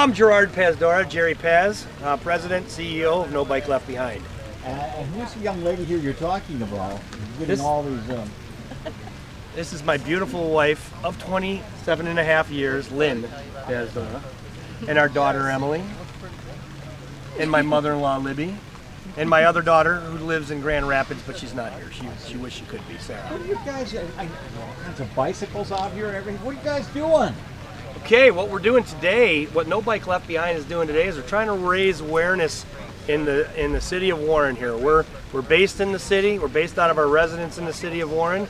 I'm Gerard Pazdora, Jerry Paz, President, CEO of No Bike Left Behind. And who's the young lady here you're talking about? Getting all these. This is my beautiful wife of 27 and a half years, Lynn Pazdora, and our daughter Emily, and my mother-in-law Libby, and my other daughter who lives in Grand Rapids, but she's not here. She wished she could be, Sarah. What are you guys? All kinds of bicycles out here and everything. What are you guys doing? Okay, what we're doing today, what No Bike Left Behind is doing today, is we're trying to raise awareness in the city of Warren here. We're based in the city. We're based out of our residence in the city of Warren.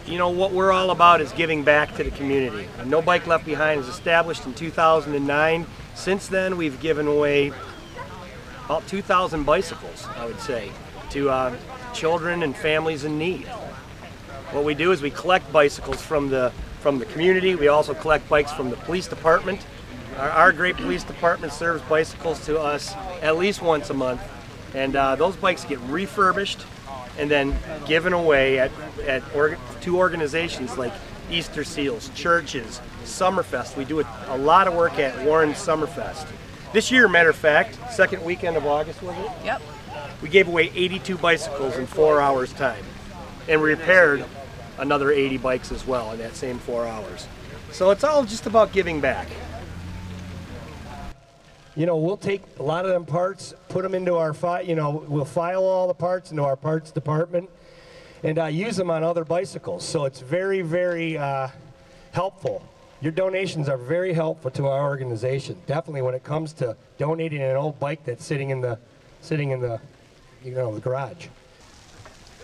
You know, what we're all about is giving back to the community. No Bike Left Behind was established in 2009. Since then, we've given away about 2,000 bicycles, I would say, to children and families in need. What we do is we collect bicycles from the community. We also collect bikes from the police department. Our great police department serves bicycles to us at least once a month, and those bikes get refurbished and then given away to organizations like Easter Seals, churches, Summerfest. We do a lot of work at Warren Summerfest. This year, matter of fact, second weekend of August, was it? Yep. We gave away 82 bicycles in 4 hours time, and repaired another 80 bikes as well in that same 4 hours. So it's all just about giving back. You know, we'll take a lot of them parts, put them into our we'll file all the parts into our parts department, and use them on other bicycles. So it's very, very helpful. Your donations are very helpful to our organization. Definitely when it comes to donating an old bike that's sitting in the the garage.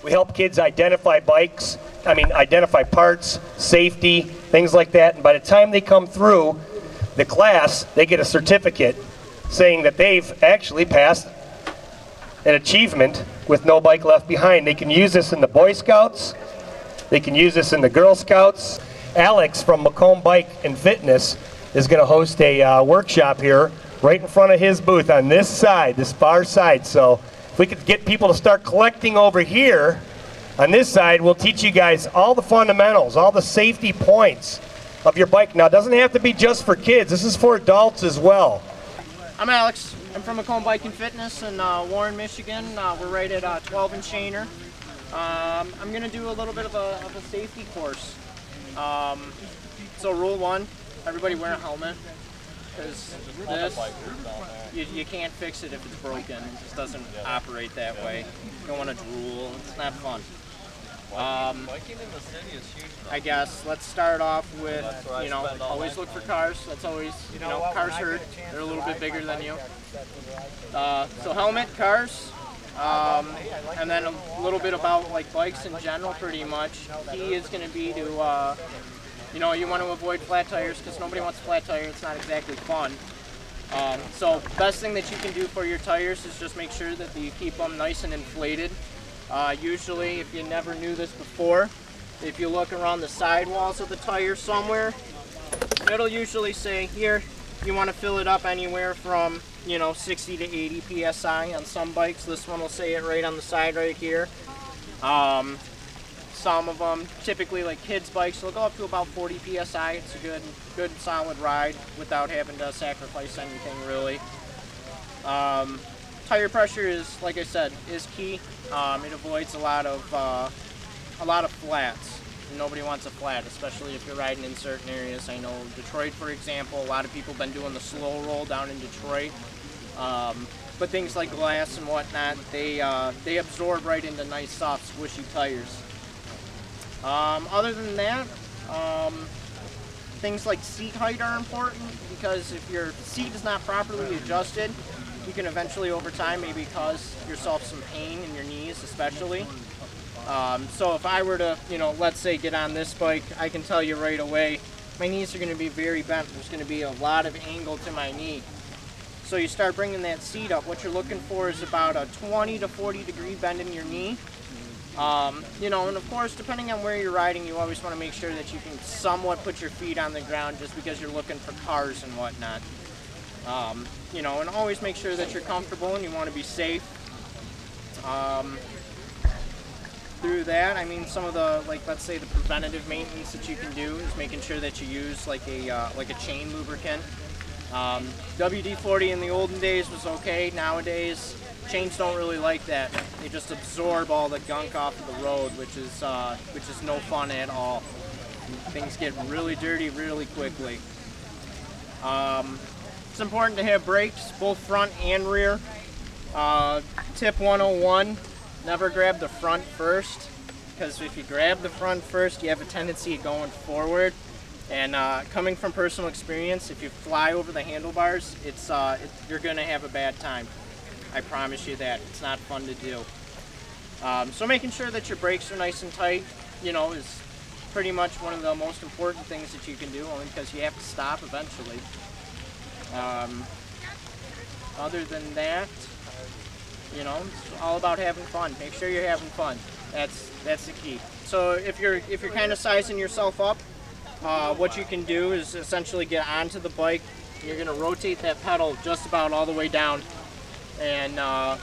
We help kids identify identify parts, safety, things like that. And by the time they come through the class, they get a certificate saying that they've actually passed an achievement with No Bike Left Behind. They can use this in the Boy Scouts. They can use this in the Girl Scouts. Alex from Macomb Bike and Fitness is going to host a workshop here right in front of his booth on this side, this far side. So if we could get people to start collecting over here on this side, we'll teach you guys all the fundamentals, all the safety points of your bike. Now, it doesn't have to be just for kids. This is for adults as well. I'm Alex. I'm from Macomb Bike and Fitness in Warren, Michigan. We're right at 12 and Shaner. I'm going to do a little bit of a safety course. So rule 1, everybody wear a helmet. Because this, you can't fix it if it's broken. It just doesn't operate that way. You don't want to drool. It's not fun. Biking in the city is huge. I guess let's start off with, always look for cars. That's always, cars hurt. They're a little bit bigger than you. So helmet, cars, and then a little bit about bikes in general pretty much. Key is going to be to, you want to avoid flat tires because nobody wants a flat tire. It's not exactly fun. So best thing that you can do for your tires is just make sure that you keep them nice and inflated. Usually, if you never knew this before, if you look around the sidewalls of the tire somewhere, it'll usually say here you want to fill it up anywhere from 60 to 80 psi on some bikes. This one will say it right on the side right here. Some of them, typically like kids bikes, they'll go up to about 40 psi. It's a good solid ride without having to sacrifice anything really. Tire pressure is, like I said, is key. It avoids a lot of flats. Nobody wants a flat, especially if you're riding in certain areas. I know Detroit, for example, a lot of people have been doing the slow roll down in Detroit. But things like glass and whatnot, they absorb right into nice, soft, squishy tires. Other than that, things like seat height are important because if your seat is not properly adjusted, you can eventually, over time, maybe cause yourself some pain in your knees, especially. So if I were to, let's say get on this bike, I can tell you right away, my knees are going to be very bent. There's going to be a lot of angle to my knee. So you start bringing that seat up. What you're looking for is about a 20 to 40 degree bend in your knee. And of course, depending on where you're riding, you always want to make sure that you can somewhat put your feet on the ground just because you're looking for cars and whatnot. And always make sure that you're comfortable and you want to be safe. Through that, I mean, some of the, let's say the preventative maintenance that you can do is making sure that you use like a chain lubricant. WD-40 in the olden days was okay. Nowadays, chains don't really like that. They just absorb all the gunk off of the road, which is no fun at all. Things get really dirty really quickly. It's important to have brakes, both front and rear. Tip 101, never grab the front first, because if you grab the front first, you have a tendency of going forward. And coming from personal experience, if you fly over the handlebars, you're going to have a bad time. I promise you that. It's not fun to do. So making sure that your brakes are nice and tight, is pretty much one of the most important things that you can do, only because you have to stop eventually. Other than that, it's all about having fun. Make sure you're having fun. That's the key. So if you're kind of sizing yourself up, what you can do is essentially get onto the bike. You're going to rotate that pedal just about all the way down, and kind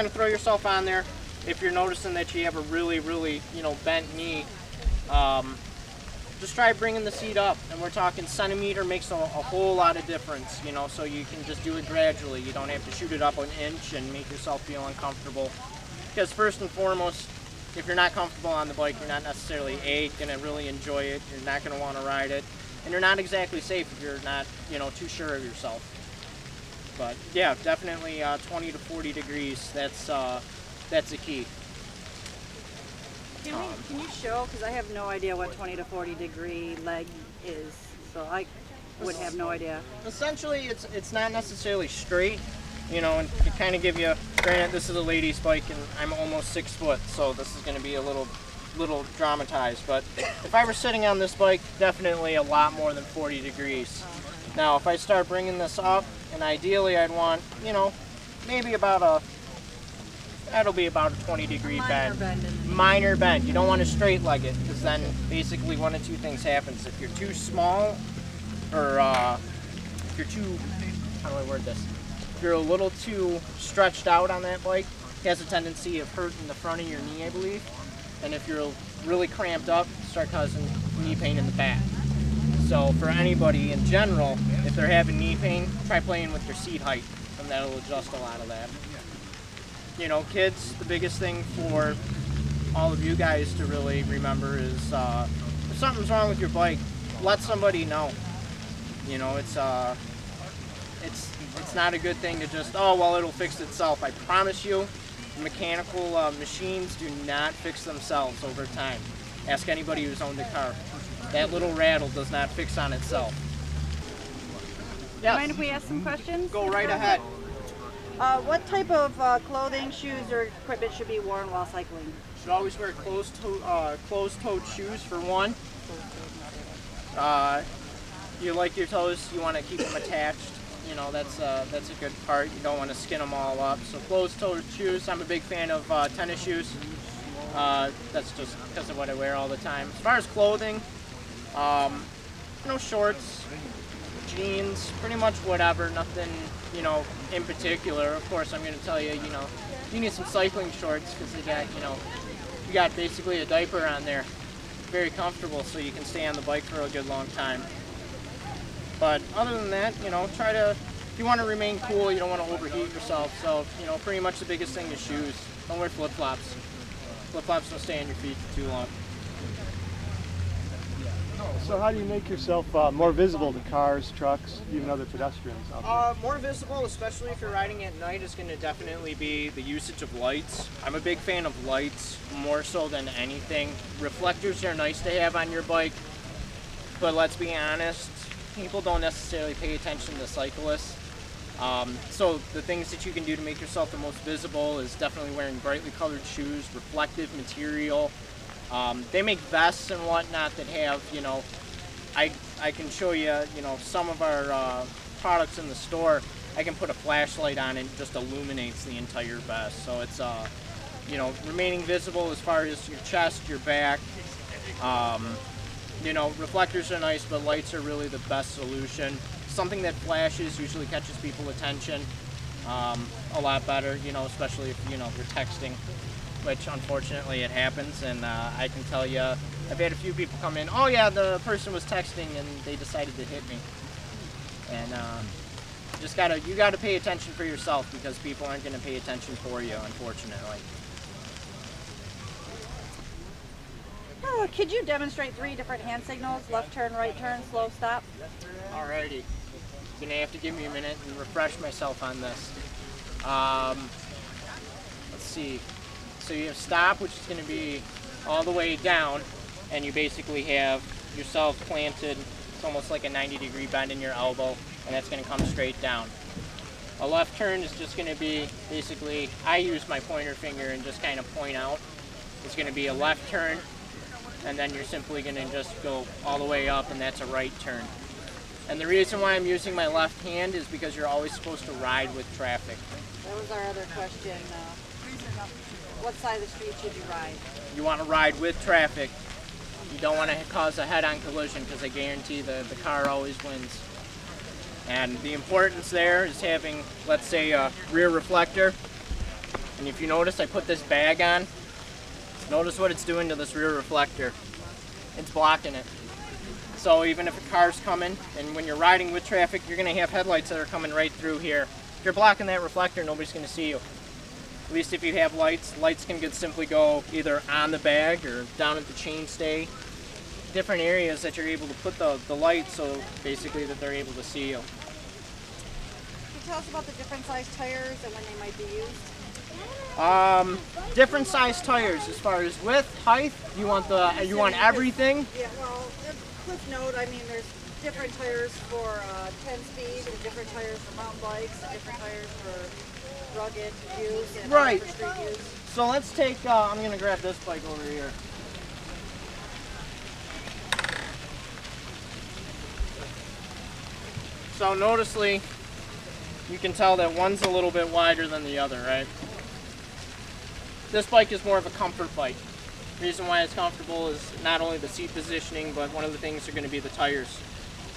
of throw yourself on there. If you're noticing that you have a really bent knee, just try bringing the seat up, and we're talking centimeter makes a whole lot of difference, so you can just do it gradually. You don't have to shoot it up an inch and make yourself feel uncomfortable, because first and foremost, if you're not comfortable on the bike, you're not necessarily going to really enjoy it, you're not going to want to ride it, and you're not exactly safe if you're not too sure of yourself. But yeah, definitely 20 to 40 degrees, that's the key. Can you show, because I have no idea what 20 to 40 degree leg is, so I would have no idea. Essentially, it's not necessarily straight, and to kind of give you, granted this is a lady's bike and I'm almost 6 foot, so this is going to be a little dramatized, but if I were sitting on this bike, definitely a lot more than 40 degrees. Now, if I start bringing this up, and ideally I'd want, maybe that'll be about a 20-degree bend. Minor bend. You don't want to straight leg it, because then basically one of two things happens. If you're too small, or if you're too, how do I word this? If you're a little too stretched out on that bike, it has a tendency of hurting the front of your knee, I believe. And if you're really cramped up, start causing knee pain in the back. So for anybody in general, if they're having knee pain, try playing with your seat height, and that'll adjust a lot of that. Kids, the biggest thing for all of you guys to really remember is if something's wrong with your bike, let somebody know. It's not a good thing to just, oh, well, it'll fix itself. I promise you, mechanical machines do not fix themselves over time. Ask anybody who's owned a car. That little rattle does not fix on itself. Yes. Mind if we ask some questions? Go right ahead. What type of clothing, shoes, or equipment should be worn while cycling? Should always wear closed-toed shoes for one. You like your toes, you want to keep them attached. That's a good part. You don't want to skin them all up. So closed-toed shoes. I'm a big fan of tennis shoes. That's just because of what I wear all the time. As far as clothing, shorts, jeans, pretty much whatever. Nothing, in particular. Of course, I'm going to tell you, you need some cycling shorts, because you got basically a diaper on there. Very comfortable, so you can stay on the bike for a good long time. But other than that, try to, if you want to remain cool, you don't want to overheat yourself. So, pretty much the biggest thing is shoes. Don't wear flip-flops. Flip-flops don't stay on your feet for too long. So how do you make yourself more visible to cars, trucks, even other pedestrians out there? More visible, especially if you're riding at night, is going to definitely be the usage of lights. I'm a big fan of lights, more so than anything. Reflectors are nice to have on your bike, but let's be honest, people don't necessarily pay attention to cyclists. So the things that you can do to make yourself the most visible is definitely wearing brightly colored shoes, reflective material. They make vests and whatnot that have, I can show you, some of our products in the store. I can put a flashlight on and it just illuminates the entire vest. So it's, remaining visible as far as your chest, your back. Reflectors are nice, but lights are really the best solution. Something that flashes usually catches people's attention a lot better, especially if, you're texting, which unfortunately it happens. And I can tell you, I've had a few people come in, oh yeah, the person was texting and they decided to hit me. And you gotta pay attention for yourself, because people aren't gonna pay attention for you, unfortunately. Oh, could you demonstrate 3 different hand signals? Left turn, right turn, slow stop? Alrighty. You're gonna have to give me a minute and refresh myself on this. Let's see. So you have stop, which is gonna be all the way down, and you basically have yourself planted. It's almost like a 90-degree bend in your elbow, and that's gonna come straight down. A left turn is just gonna be basically, I use my pointer finger and just kind of point out. It's gonna be a left turn, and then you're simply gonna just go all the way up, and that's a right turn. And the reason why I'm using my left hand is because you're always supposed to ride with traffic. That was our other question. What side of the street should you ride? You want to ride with traffic. You don't want to cause a head-on collision, because I guarantee the car always wins. And the importance there is having, let's say, a rear reflector. And if you notice, I put this bag on. Notice what it's doing to this rear reflector. It's blocking it. So even if a car's coming, and when you're riding with traffic, you're going to have headlights that are coming right through here. If you're blocking that reflector, nobody's going to see you. At least if you have lights, lights can simply go either on the bag or down at the chainstay. Different areas that you're able to put the lights, so basically that they're able to see you. Can you tell us about the different size tires and when they might be used? Different size tires as far as width, height. You want everything? Yeah, well, quick note, I mean, there's different tires for 10-speed and different tires for mountain bikes and different tires for rugged use and Right. for street use. So let's take, I'm going to grab this bike over here. So noticeably, you can tell that one's a little bit wider than the other, right? This bike is more of a comfort bike. The reason why it's comfortable is not only the seat positioning, but one of the things are going to be the tires.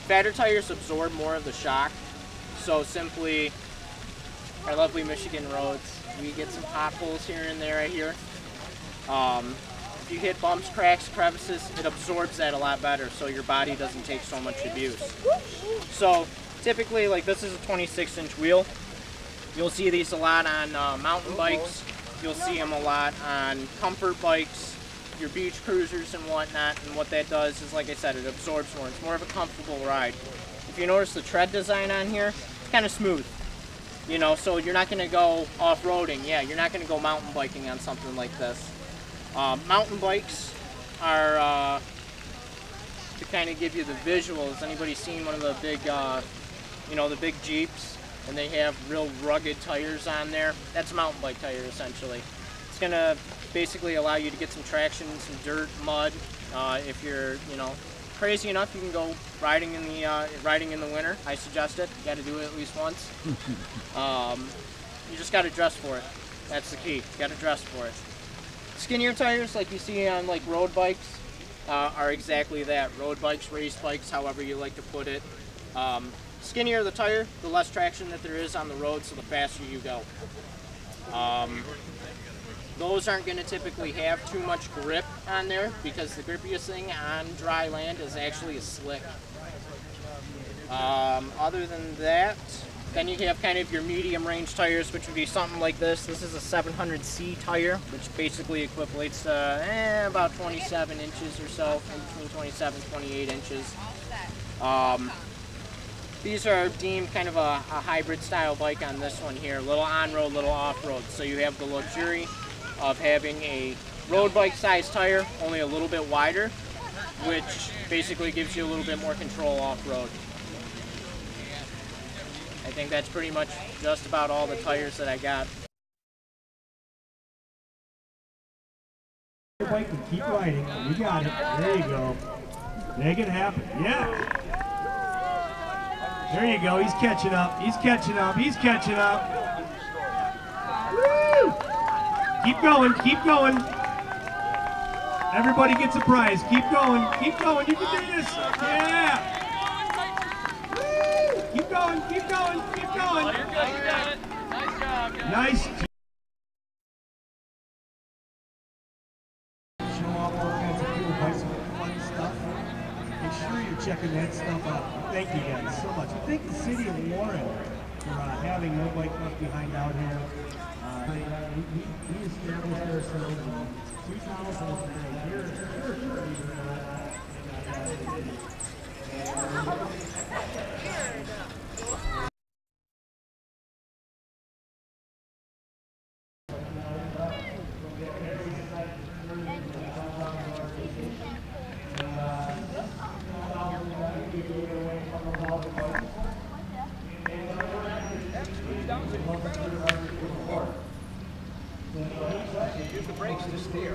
Fatter tires absorb more of the shock. So simply, our lovely Michigan roads, we get some potholes here and there, I hear. If you hit bumps, cracks, crevices, it absorbs that a lot better, so your body doesn't take so much abuse. So typically, like, this is a 26-inch wheel. You'll see these a lot on mountain bikes. You'll see them a lot on comfort bikes, your beach cruisers and whatnot. And what that does is, like I said, it absorbs more. It's more of a comfortable ride. If you notice the tread design on here, it's kind of smooth. You know, so you're not going to go off-roading. Yeah, you're not going to go mountain biking on something like this. Mountain bikes are, to kind of give you the visuals, anybody seen one of the big, you know, the big Jeeps? And they have real rugged tires on there. That's a mountain bike tire, essentially. It's going to basically allow you to get some traction in some dirt, mud. If you're, you know, crazy enough, you can go riding in the winter. I suggest it. You got to do it at least once. You just got to dress for it. That's the key. You got to dress for it. Skinnier tires, like you see on like road bikes, are exactly that. Road bikes, race bikes, however you like to put it. Skinnier the tire, the less traction that there is on the road, so the faster you go. Those aren't going to typically have too much grip on there, because the grippiest thing on dry land is actually a slick. Other than that, then you have kind of your medium range tires, which would be something like this. This is a 700C tire, which basically equates to about 27 inches or so, in between 27 and 28 inches. These are deemed kind of a hybrid style bike on this one here, a little on-road, little off-road. So you have the luxury of having a road bike size tire, only a little bit wider, which basically gives you a little bit more control off-road. I think that's pretty much just about all the tires that I got. Your bike and keep riding. You got it. There you go. Make it happen. Yeah. There you go. He's catching up. He's catching up. He's catching up. Woo! Keep going. Keep going. Everybody gets a prize. Keep going. Keep going. You can do this. Yeah. Woo! Keep going. Keep going. Keep going. You're good. You got it. Nice job, guys. Nice. Show off all kinds of cool bicycle fun stuff. Make sure you're checking that stuff out. Thank you guys so much. Thank the city. right behind out here. We established ourselves in 2009. Here, Use the brakes to steer.